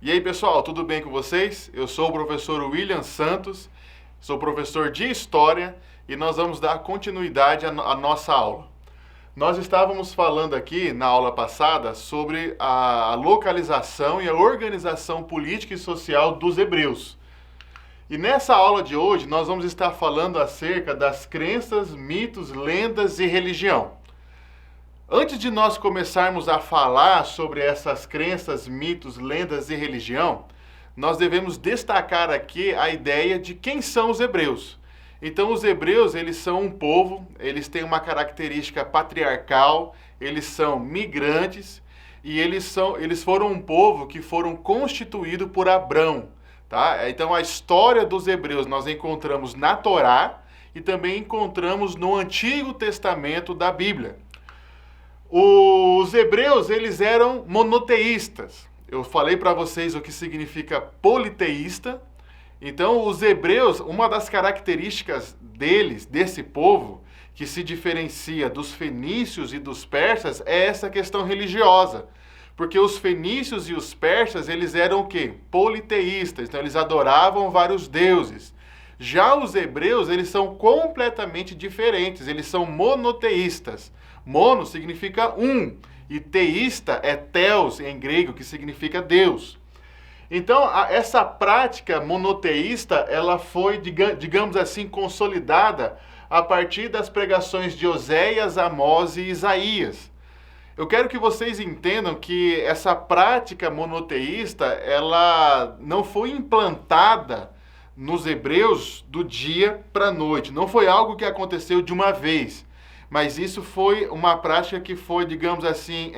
E aí pessoal, tudo bem com vocês? Eu sou o professor William Santos, sou professor de História e nós vamos dar continuidade à nossa aula. Nós estávamos falando aqui na aula passada sobre a localização e a organização política e social dos hebreus. E nessa aula de hoje nós vamos estar falando acerca das crenças, mitos, lendas e religião. Antes de nós começarmos a falar sobre essas crenças, mitos, lendas e religião, nós devemos destacar aqui a ideia de quem são os hebreus. Então, os hebreus, eles são um povo, eles têm uma característica patriarcal, eles são migrantes e eles foram um povo que foram constituído por Abrão, tá? Então, a história dos hebreus nós encontramos na Torá e também encontramos no Antigo Testamento da Bíblia. Os hebreus, eles eram monoteístas. Eu falei para vocês o que significa politeísta. Então, os hebreus, uma das características deles, desse povo, que se diferencia dos fenícios e dos persas, é essa questão religiosa. Porque os fenícios e os persas, eles eram o quê? Politeístas. Então, eles adoravam vários deuses. Já os hebreus, eles são completamente diferentes. Eles são monoteístas. Mono significa um, e teísta é theos em grego, que significa Deus. Então, essa prática monoteísta, ela foi, digamos assim, consolidada a partir das pregações de Oséias, Amós e Isaías. Eu quero que vocês entendam que essa prática monoteísta, ela não foi implantada nos hebreus do dia para a noite. Não foi algo que aconteceu de uma vez. Mas isso foi uma prática que foi, digamos assim,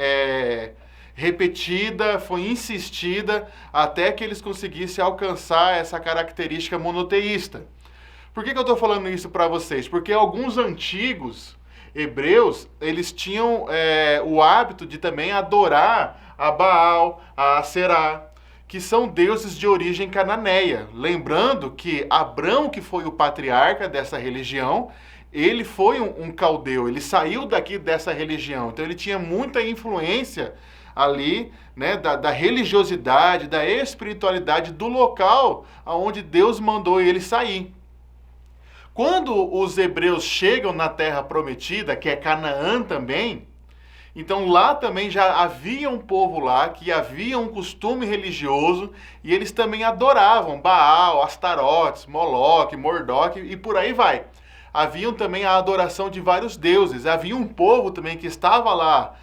repetida, foi insistida, até que eles conseguissem alcançar essa característica monoteísta. Por que eu estou falando isso para vocês? Porque alguns antigos hebreus, eles tinham o hábito de também adorar a Baal, a Aserá, que são deuses de origem cananeia. Lembrando que Abrão, que foi o patriarca dessa religião, ele foi um caldeu, ele saiu daqui dessa religião, então ele tinha muita influência ali, né, da religiosidade, da espiritualidade do local aonde Deus mandou ele sair. Quando os hebreus chegam na terra prometida, que é Canaã também, então lá também já havia um povo lá que havia um costume religioso e eles também adoravam Baal, Astarotes, Moloque, Mordoque e por aí vai. Haviam também a adoração de vários deuses. Havia um povo também que estava lá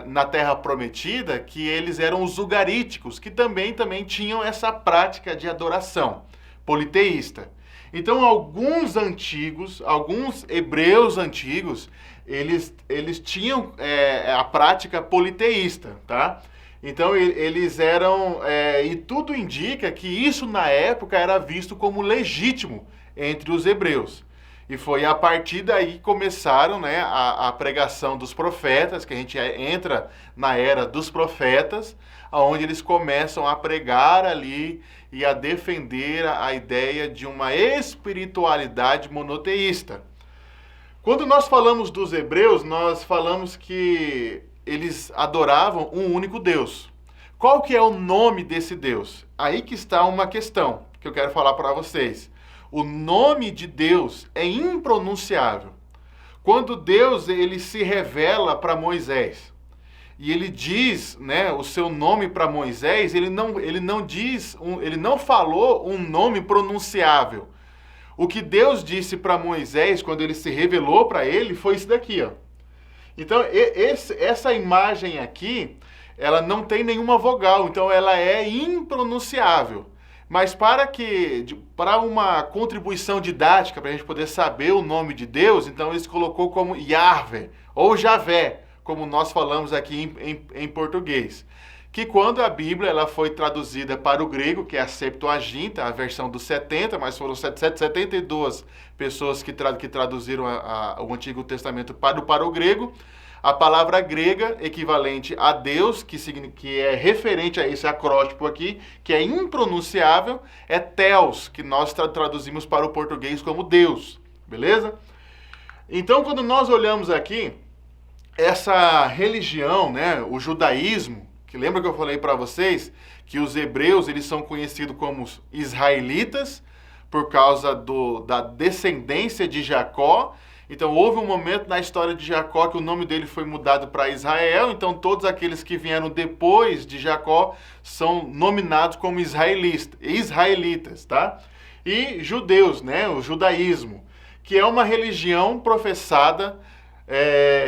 na Terra Prometida, que eles eram os ugaríticos, que também tinham essa prática de adoração politeísta. Então, alguns hebreus antigos, eles tinham a prática politeísta, tá? Então, eles eram... e tudo indica que isso, na época, era visto como legítimo entre os hebreus. E foi a partir daí que começaram, né, a pregação dos profetas, que a gente entra na era dos profetas, onde eles começam a pregar ali e a defender a ideia de uma espiritualidade monoteísta. Quando nós falamos dos hebreus, nós falamos que eles adoravam um único Deus. Qual que é o nome desse Deus? Aí que está uma questão que eu quero falar para vocês. O nome de Deus é impronunciável. Quando Deus ele se revela para Moisés e ele diz, né, o seu nome para Moisés, ele não falou um nome pronunciável. O que Deus disse para Moisés quando ele se revelou para ele foi isso daqui, ó. Então essa imagem aqui, ela não tem nenhuma vogal, então ela é impronunciável. Mas para uma contribuição didática, para a gente poder saber o nome de Deus, então eles colocou como Yahvé, ou Javé, como nós falamos aqui em português. Que quando a Bíblia ela foi traduzida para o grego, que é a Septuaginta, a versão dos 70, mas foram 72 pessoas que traduziram o Antigo Testamento para o grego, A palavra grega equivalente a Deus, que é referente a esse acróstipo aqui, que é impronunciável, é Theos, que nós traduzimos para o português como Deus, beleza? Então, quando nós olhamos aqui, essa religião, né, o judaísmo, que lembra que eu falei para vocês que os hebreus eles são conhecidos como os israelitas por causa da descendência de Jacó. Então houve um momento na história de Jacó que o nome dele foi mudado para Israel. Então todos aqueles que vieram depois de Jacó são nominados como israelitas, tá? E judeus, né, o judaísmo, que é uma religião professada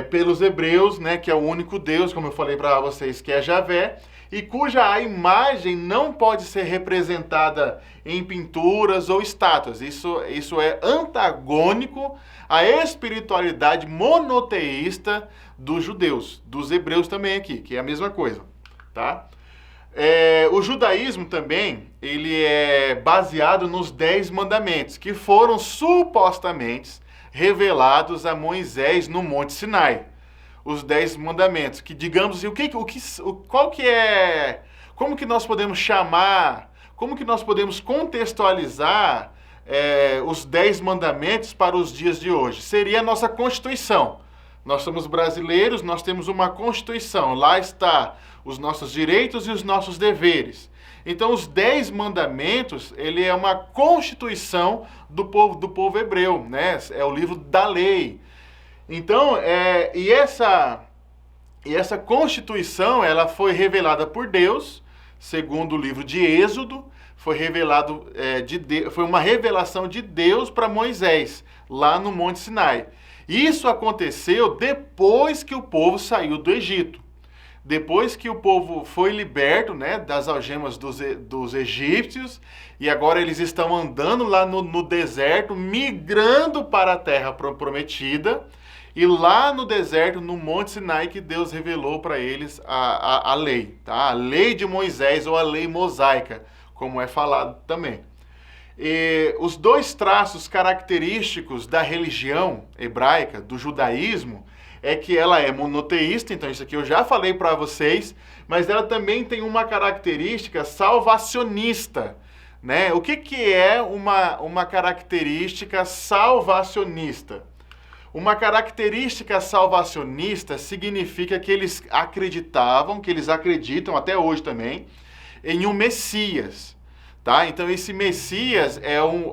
pelos hebreus, né, que é o único Deus, como eu falei para vocês, que é Javé, e cuja a imagem não pode ser representada em pinturas ou estátuas. Isso é antagônico à espiritualidade monoteísta dos judeus, dos hebreus também aqui, que é a mesma coisa, tá? O judaísmo também, ele é baseado nos 10 mandamentos, que foram supostamente revelados a Moisés no Monte Sinai. Os 10 mandamentos, que digamos assim, como que nós podemos chamar, como que nós podemos contextualizar os 10 mandamentos para os dias de hoje? Seria a nossa Constituição. Nós somos brasileiros, nós temos uma Constituição, lá está os nossos direitos e os nossos deveres. Então, os 10 mandamentos, ele é uma constituição do povo hebreu, né? É o livro da lei. Então, essa constituição, ela foi revelada por Deus, segundo o livro de Êxodo, foi uma revelação de Deus para Moisés, lá no Monte Sinai. Isso aconteceu depois que o povo saiu do Egito. Depois que o povo foi liberto, né, das algemas dos egípcios, e agora eles estão andando lá no deserto, migrando para a terra prometida, e lá no deserto, no Monte Sinai, que Deus revelou para eles a lei, tá? A lei de Moisés, ou a lei mosaica, como é falado também. E os 2 traços característicos da religião hebraica, do judaísmo, é que ela é monoteísta, então isso aqui eu já falei para vocês, mas ela também tem uma característica salvacionista, né? O que é uma característica salvacionista? Uma característica salvacionista significa que eles acreditam até hoje também, em um Messias, tá? Então esse Messias é o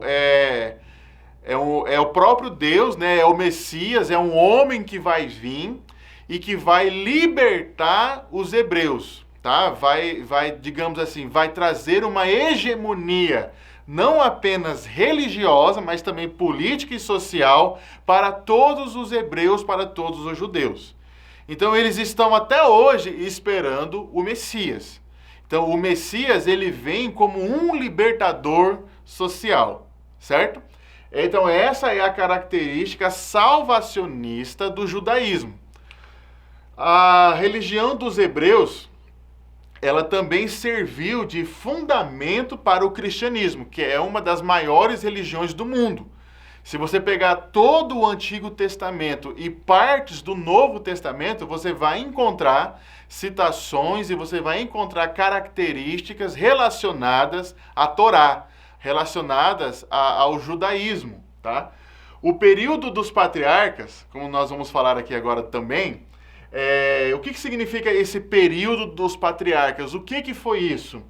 próprio Deus, né? É o Messias, é um homem que vai vir e que vai libertar os hebreus, tá? Digamos assim, vai trazer uma hegemonia, não apenas religiosa, mas também política e social para todos os hebreus, para todos os judeus. Então eles estão até hoje esperando o Messias. Então o Messias, ele vem como um libertador social, certo? Então essa é a característica salvacionista do judaísmo. A religião dos hebreus, ela também serviu de fundamento para o cristianismo, que é uma das maiores religiões do mundo. Se você pegar todo o Antigo Testamento e partes do Novo Testamento, você vai encontrar citações e você vai encontrar características relacionadas à Torá, relacionadas ao judaísmo, tá? O período dos patriarcas, como nós vamos falar aqui agora também, o que significa esse período dos patriarcas? O que foi isso?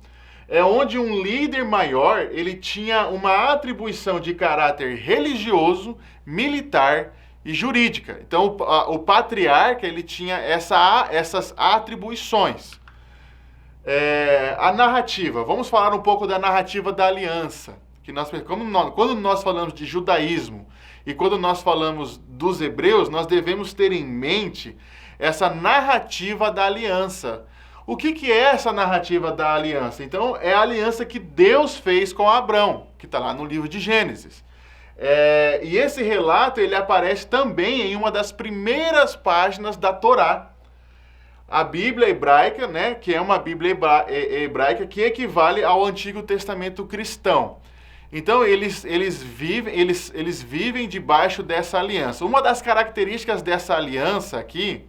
É onde um líder maior, ele tinha uma atribuição de caráter religioso, militar e jurídica. Então, o patriarca, ele tinha essas atribuições. A narrativa, vamos falar um pouco da narrativa da aliança. Quando nós falamos de judaísmo e quando nós falamos dos hebreus, nós devemos ter em mente essa narrativa da aliança. O que é essa narrativa da aliança? Então, é a aliança que Deus fez com Abrão, que está lá no livro de Gênesis. E esse relato, ele aparece também em uma das primeiras páginas da Torá. A Bíblia hebraica, né, que é uma Bíblia hebraica que equivale ao Antigo Testamento cristão. Então, eles vivem debaixo dessa aliança. Uma das características dessa aliança aqui,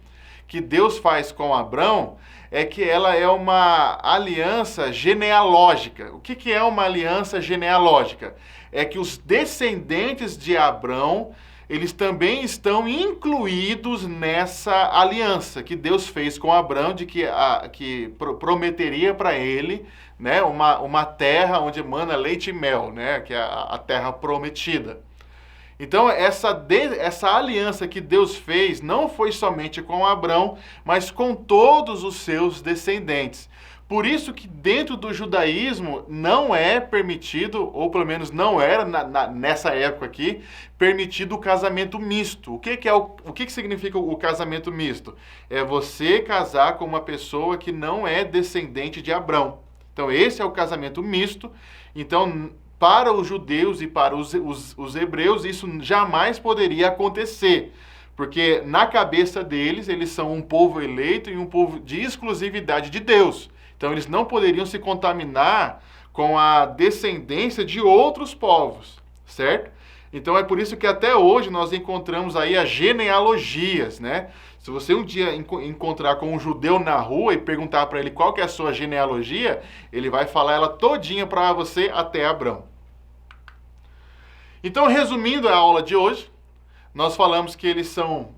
que Deus faz com Abrão é que ela é uma aliança genealógica. O que é uma aliança genealógica? É que os descendentes de Abrão, eles também estão incluídos nessa aliança que Deus fez com Abrão, de que prometeria para ele, né, uma terra onde emana leite e mel, né, que é a terra prometida. Então, essa aliança que Deus fez não foi somente com Abrão, mas com todos os seus descendentes. Por isso que dentro do judaísmo não é permitido, ou pelo menos não era nessa época aqui, permitido o casamento misto. O que significa o casamento misto? É você casar com uma pessoa que não é descendente de Abrão. Então, esse é o casamento misto. Então, para os judeus e para os hebreus, isso jamais poderia acontecer, porque na cabeça deles, eles são um povo eleito e um povo de exclusividade de Deus. Então, eles não poderiam se contaminar com a descendência de outros povos, certo? Então, é por isso que até hoje nós encontramos aí as genealogias, né? Se você um dia encontrar com um judeu na rua e perguntar para ele qual que é a sua genealogia, ele vai falar ela todinha para você até Abrão. Então, resumindo a aula de hoje, nós falamos que eles são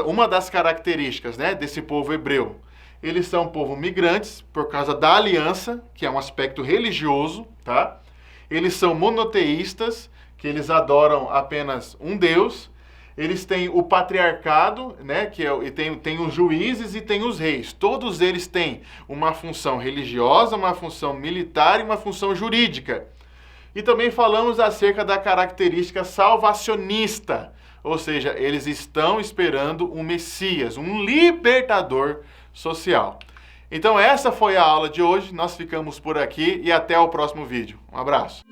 uma das características, né, desse povo hebreu. Eles são um povo migrantes por causa da aliança, que é um aspecto religioso, tá? Eles são monoteístas, que eles adoram apenas um Deus. Eles têm o patriarcado, né, tem os juízes e tem os reis. Todos eles têm uma função religiosa, uma função militar e uma função jurídica. E também falamos acerca da característica salvacionista, ou seja, eles estão esperando um Messias, um libertador social. Então essa foi a aula de hoje, nós ficamos por aqui e até o próximo vídeo. Um abraço.